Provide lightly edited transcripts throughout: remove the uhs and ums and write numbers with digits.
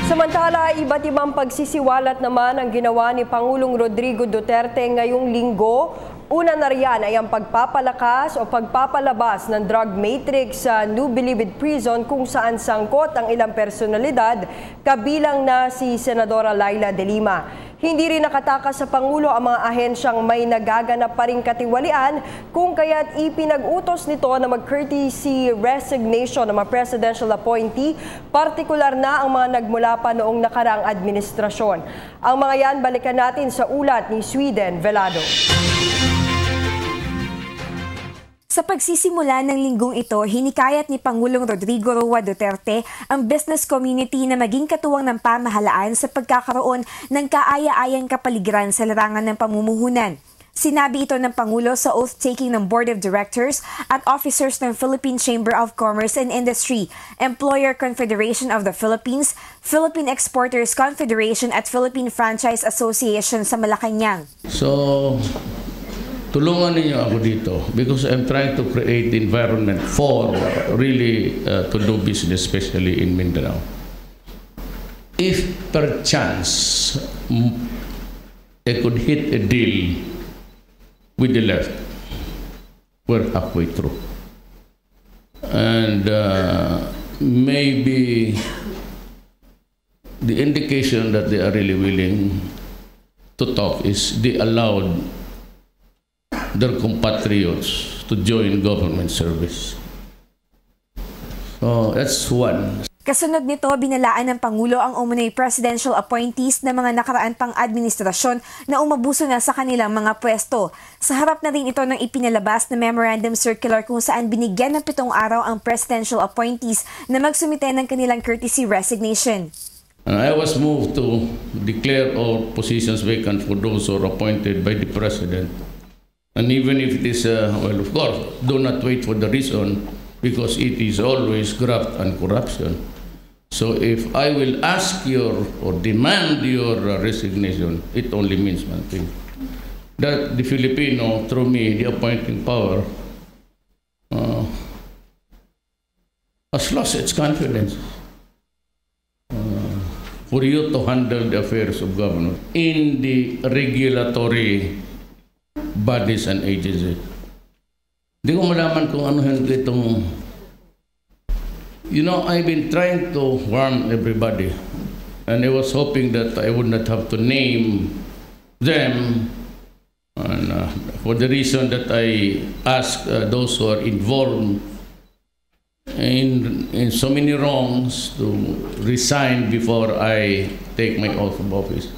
Samantala, iba't ibang pagsisiwalat naman ang ginawa ni Pangulong Rodrigo Duterte ngayong linggo. Una na riyan ay ang pagpapalakas o pagpapalabas ng drug matrix sa New Bilibid Prison kung saan sangkot ang ilang personalidad, kabilang na si Senadora Leila de Lima. Hindi rin nakatakas sa Pangulo ang mga ahensyang may nagaganap pa ring katiwalian kung kaya't ipinag-utos nito na mag-courtesy resignation ng mga presidential appointee, partikular na ang mga nagmula pa noong nakaraang administrasyon. Ang mga yan balikan natin sa ulat ni Sweden Velado. Sa pagsisimula ng linggong ito, hinikayat ni Pangulong Rodrigo Roa Duterte ang business community na maging katuwang ng pamahalaan sa pagkakaroon ng kaaya-ayang kapaligiran sa larangan ng pamumuhunan. Sinabi ito ng Pangulo sa oath-taking ng Board of Directors at officers ng Philippine Chamber of Commerce and Industry, Employer Confederation of the Philippines, Philippine Exporters Confederation at Philippine Franchise Association sa Malacanang. Tulungan ninyo ako dito because I'm trying to create the environment for really to do business, especially in Mindanao. If perchance I could hit a deal with the left, we're halfway through. And maybe the indication that they are really willing to talk is they allowed their compatriots to join government service. So that's one. Kasunod nito, binalaan ng Pangulo ang umunay presidential appointees ng mga nakaraan pang administrasyon na umabuso na sa kanilang mga pwesto. Sa harap na rin ito ng ipinalabas na memorandum circular kung saan binigyan ng 7 araw ang presidential appointees na magsumite ng kanilang courtesy resignation. I was moved to declare all positions vacant for those who are appointed by the President. And even if it is, well, of course, do not wait for the reason because it is always graft and corruption. So if I will ask your or demand your resignation, it only means one thing. That the Filipino, through me, the appointing power, has lost its confidence for you to handle the affairs of government in the regulatory bodies and agencies. Hindi ko malaman kung ano itong... You know, I've been trying to warn everybody and I was hoping that I would not have to name them and, for the reason that I ask those who are involved in so many wrongs to resign before I take my oath of office.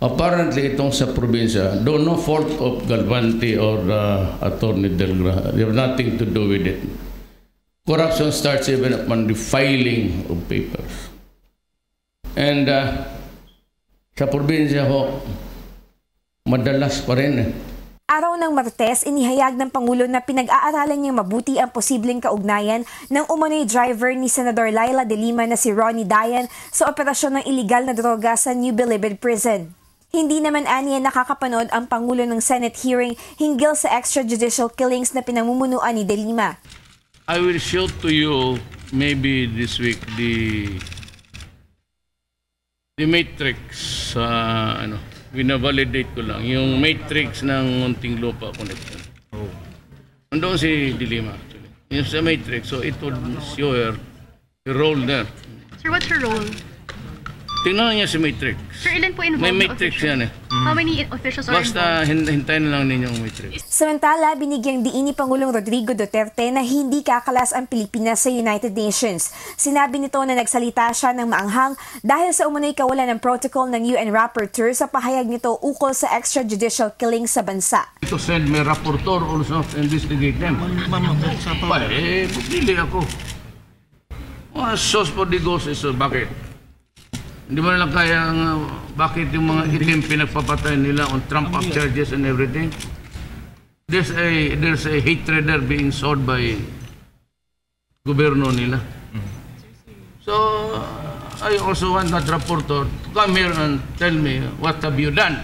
Apparently, itong sa probinsya, though no fault of Galvante or Attorney Delgra, they have nothing to do with it. Corruption starts even upon the filing of papers. And sa probinsya ho, madalas pa rin. Araw ng Martes, inihayag ng Pangulo na pinag-aaralan niyang mabuti ang posibleng kaugnayan ng umano'y driver ni Senador Leila de Lima na si Ronnie Dayan sa operasyon ng iligal na droga sa New Bilibid Prison. Hindi naman aniya nakakapanood ang Pangulo ng Senate hearing hinggil sa extrajudicial killings na pinamumunuan ni De Lima. I will show to you maybe this week the matrix, binavalidate ko lang, yung matrix ng Muntinlupa connection. Andun si De Lima actually. Yung sa matrix, so it would show her role there. Sir, what's her role? Tingnan niya si Matrix. Sir, ilan po involved? May Matrix yan eh. How many officials are involved? Basta hintayin na lang ninyo ang Matrix. Samantala, binigyang diin ni Pangulong Rodrigo Duterte na hindi kakalas ang Pilipinas sa United Nations. Sinabi nito na nagsalita siya ng maanghang dahil sa umunoy kawalan ng protocol ng UN Rapporteur sa pahayag nito ukol sa extrajudicial killing sa bansa. To send me rapporteur also to investigate them. Pili ako. Sauce for the ghost is bakit? Hindi mo lang kaya bakit yung mga itim pinagpapatay nila on Trump up charges and everything. There's a hatred there being sold by gobyerno nila. So I also want that reporter to come here and tell me what have you done.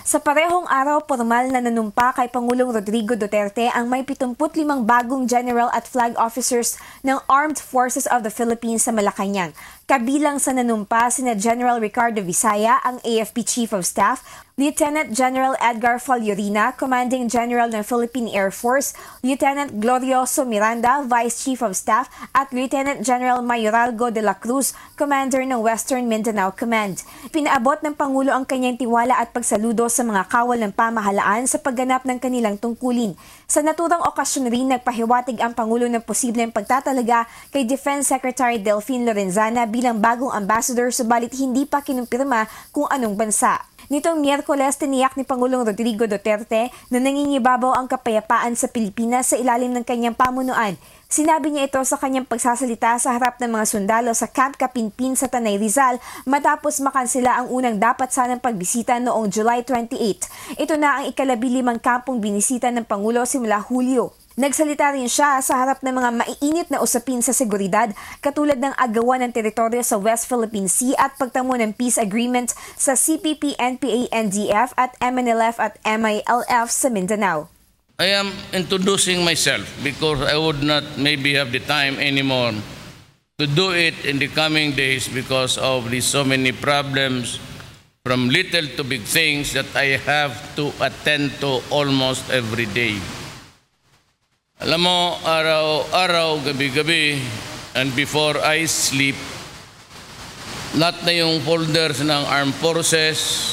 Sa parehong araw, formal na nanumpa kay Pangulong Rodrigo Duterte ang may 75 bagong general at flag officers ng Armed Forces of the Philippines sa Malacanang. Kabilang sa nanumpa sina General Ricardo Visaya, ang AFP Chief of Staff, Lieutenant General Edgar Faljorina, Commanding General ng Philippine Air Force, Lieutenant Glorioso Miranda, Vice Chief of Staff, at Lieutenant General Mayoralgo de la Cruz, Commander ng Western Mindanao Command. Pinaabot ng Pangulo ang kanyang tiwala at pagsaludo sa mga kawal ng pamahalaan sa pagganap ng kanilang tungkulin. Sa naturang okasyon rin, nagpahiwatig ang Pangulo ng posibleng pagtatalaga kay Defense Secretary Delfin Lorenzana bilang bagong ambassador, subalit hindi pa kinumpirma kung anong bansa. Nitong Miyerkules, tiniyak ni Pangulong Rodrigo Duterte na nangingibabaw ang kapayapaan sa Pilipinas sa ilalim ng kanyang pamunuan. Sinabi niya ito sa kanyang pagsasalita sa harap ng mga sundalo sa Camp Kapinpin sa Tanay Rizal matapos makansela ang unang dapat sanang pagbisita noong July 28. Ito na ang ika-15 kampong binisita ng Pangulo simula Hulyo. Nagsalita rin siya sa harap ng mga maiinit na usapin sa seguridad katulad ng agawan ng teritoryo sa West Philippine Sea at pagtamo ng peace agreement sa CPP, NPA, NDF at MNLF at MILF sa Mindanao. I am introducing myself because I would not maybe have the time anymore to do it in the coming days because of the so many problems from little to big things that I have to attend to almost every day. Alam mo, araw-araw, gabi-gabi, and before I sleep, lahat na yung folders ng armed forces,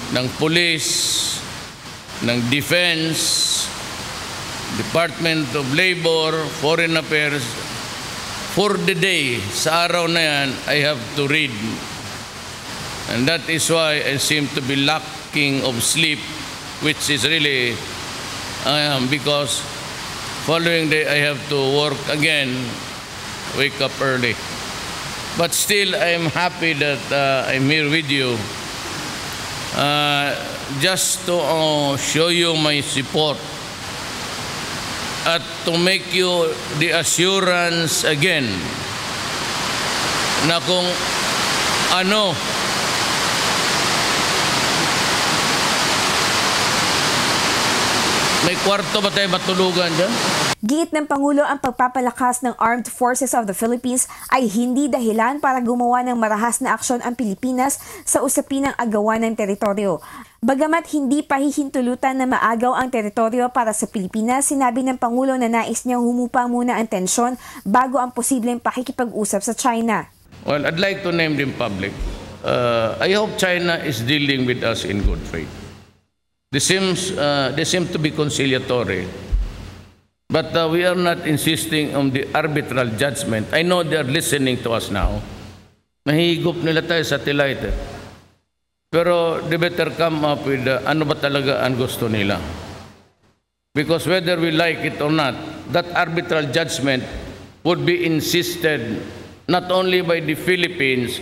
ng police, ng defense, Department of Labor, Foreign Affairs, for the day, sa araw na yan, I have to read. And that is why I seem to be lacking of sleep, which is really, because following day, I have to work again, wake up early. But still, I am happy that I'm here with you just to show you my support at to make you the assurance again na kung ano may kwarto ba tayo matulugan dyan? Giit ng Pangulo, ang pagpapalakas ng Armed Forces of the Philippines ay hindi dahilan para gumawa ng marahas na aksyon ang Pilipinas sa usapin ng agawan ng teritoryo. Bagamat hindi pa hihintulutan na maagaw ang teritoryo para sa Pilipinas, sinabi ng Pangulo na nais niyang humupa muna ang tensyon bago ang posibleng pakikipag-usap sa China. Well, I'd like to name them public. I hope China is dealing with us in good faith. They seem to be conciliatory. But we are not insisting on the arbitral judgment. I know they are listening to us now. Nahihigop nila tayo sa satellite. Pero they better come up with ano ba talaga ang gusto nila. Because whether we like it or not, that arbitral judgment would be insisted not only by the Philippines,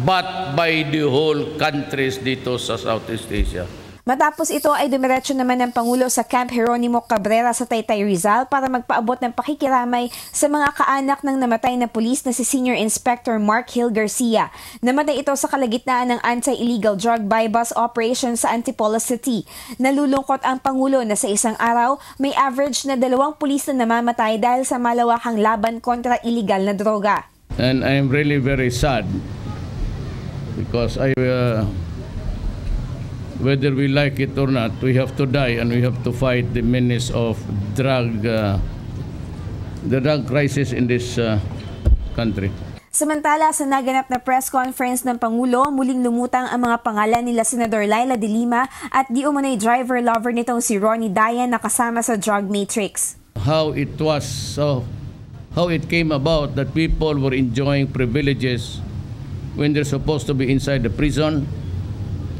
but by the whole countries dito sa Southeast Asia. Matapos ito ay dumiretso naman ng Pangulo sa Camp Jeronimo Cabrera sa Taytay Rizal para magpaabot ng pakikiramay sa mga kaanak ng namatay na pulis na si Senior Inspector Mark Hill Garcia. Namatay ito sa kalagitnaan ng anti-illegal drug buy-bus operation sa Antipolo City. Nalulungkot ang Pangulo na sa isang araw may average na 2 pulis na namamatay dahil sa malawakang laban kontra illegal na droga. And I am really very sad because whether we like it or not, we have to die and we have to fight the menace of the drug crisis in this country. Samantala, sa naganap na press conference ng Pangulo, muling lumutang ang mga pangalan nila Senador Laila de Lima at di umano'y driver lover nitong si Ronnie Dayan na kasama sa drug matrix. How it came about that people were enjoying privileges when they're supposed to be inside the prison,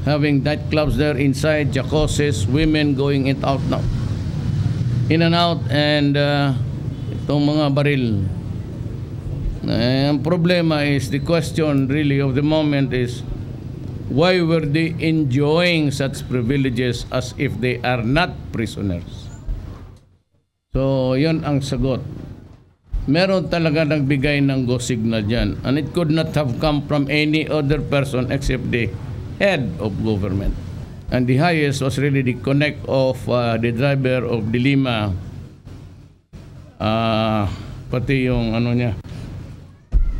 having nightclubs there inside, jacuzzis, women going in and out, and itong mga baril. Ang problema is, the question really of the moment is, why were they enjoying such privileges as if they are not prisoners? So, yun ang sagot. Meron talaga nagbigay ng go signal dyan, and it could not have come from any other person except the head of government. And the highest was really the connect of the driver of de Lima, pati yung ano niya,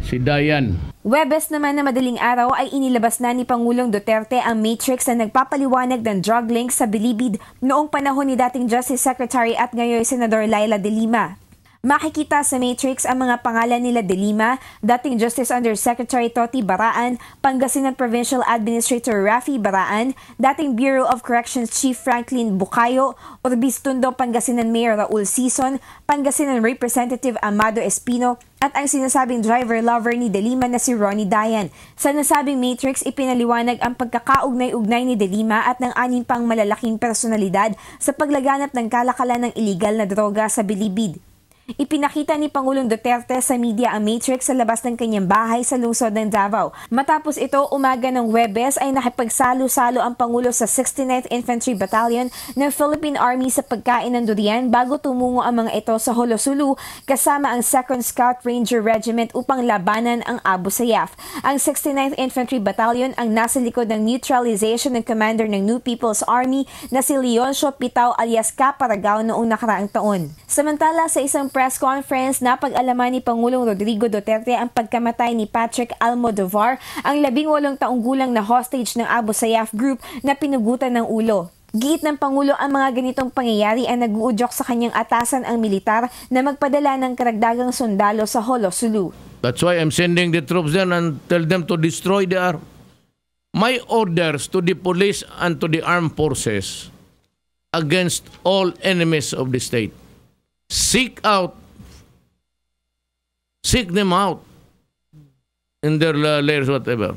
si Dayan. Huwebes naman na madaling araw ay inilabas na ni Pangulong Duterte ang matrix na nagpapaliwanag ng drug links sa bilibid noong panahon ni dating Justice Secretary at ngayon Senador Laila De Lima. Makikita sa matrix ang mga pangalan nila De Lima, dating Justice Undersecretary Toti Baraan, Pangasinan Provincial Administrator Rafi Baraan, dating Bureau of Corrections Chief Franklin Bucayo, Urbistondo Pangasinan Mayor Raul Sison, Pangasinan Representative Amado Espino, at ang sinasabing driver-lover ni De Lima na si Ronnie Dayan. Sa nasabing matrix, ipinaliwanag ang pagkakaugnay-ugnay ni De Lima at ng 6 pang malalaking personalidad sa paglaganap ng kalakalan ng iligal na droga sa bilibid. Ipinakita ni Pangulong Duterte sa media ang matrix sa labas ng kanyang bahay sa lungsod ng Davao. Matapos ito, umaga ng Huwebes ay nakipagsalo-salo ang Pangulo sa 69th Infantry Battalion ng Philippine Army sa pagkain ng durian bago tumungo ang mga ito sa Holosulu kasama ang 2nd Scout Ranger Regiment upang labanan ang Abu Sayyaf. Ang 69th Infantry Battalion ang nasa likod ng neutralization ng commander ng New People's Army na si Leoncio Pitao alias Caparagao noong nakaraang taon. Samantala sa isang press conference, napag-alaman ni Pangulong Rodrigo Duterte ang pagkamatay ni Patrick Almodovar, ang 18 taong gulang na hostage ng Abu Sayyaf Group na pinugutan ng ulo. Giit ng Pangulo ang mga ganitong pangyayari ay nag-uudyok sa kanyang atasan ang militar na magpadala ng karagdagang sundalo sa Holosulu. That's why I'm sending the troops there and tell them to destroy the arm. My orders to the police and to the armed forces against all enemies of the state. Seek them out in their layers, whatever,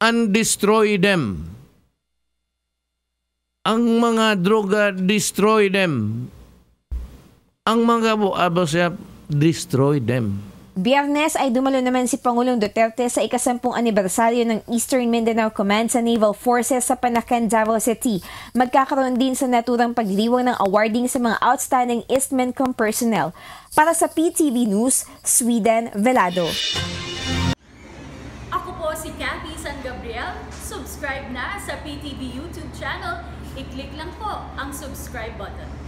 and destroy them. Ang mga droga, destroy them. Ang mga Abu Sayyaf, destroy them. Biyernes ay dumalo naman si Pangulong Duterte sa ika-10 anibersaryo ng Eastern Mindanao Command sa Naval Forces sa Panacan, Davao City. Magkakaroon din sa naturang pagdiriwang ng awarding sa mga outstanding Eastmencom personnel. Para sa PTV News, Sweden Velado. Ako po si Cathy San Gabriel. Subscribe na sa PTV YouTube channel. I-click lang po ang subscribe button.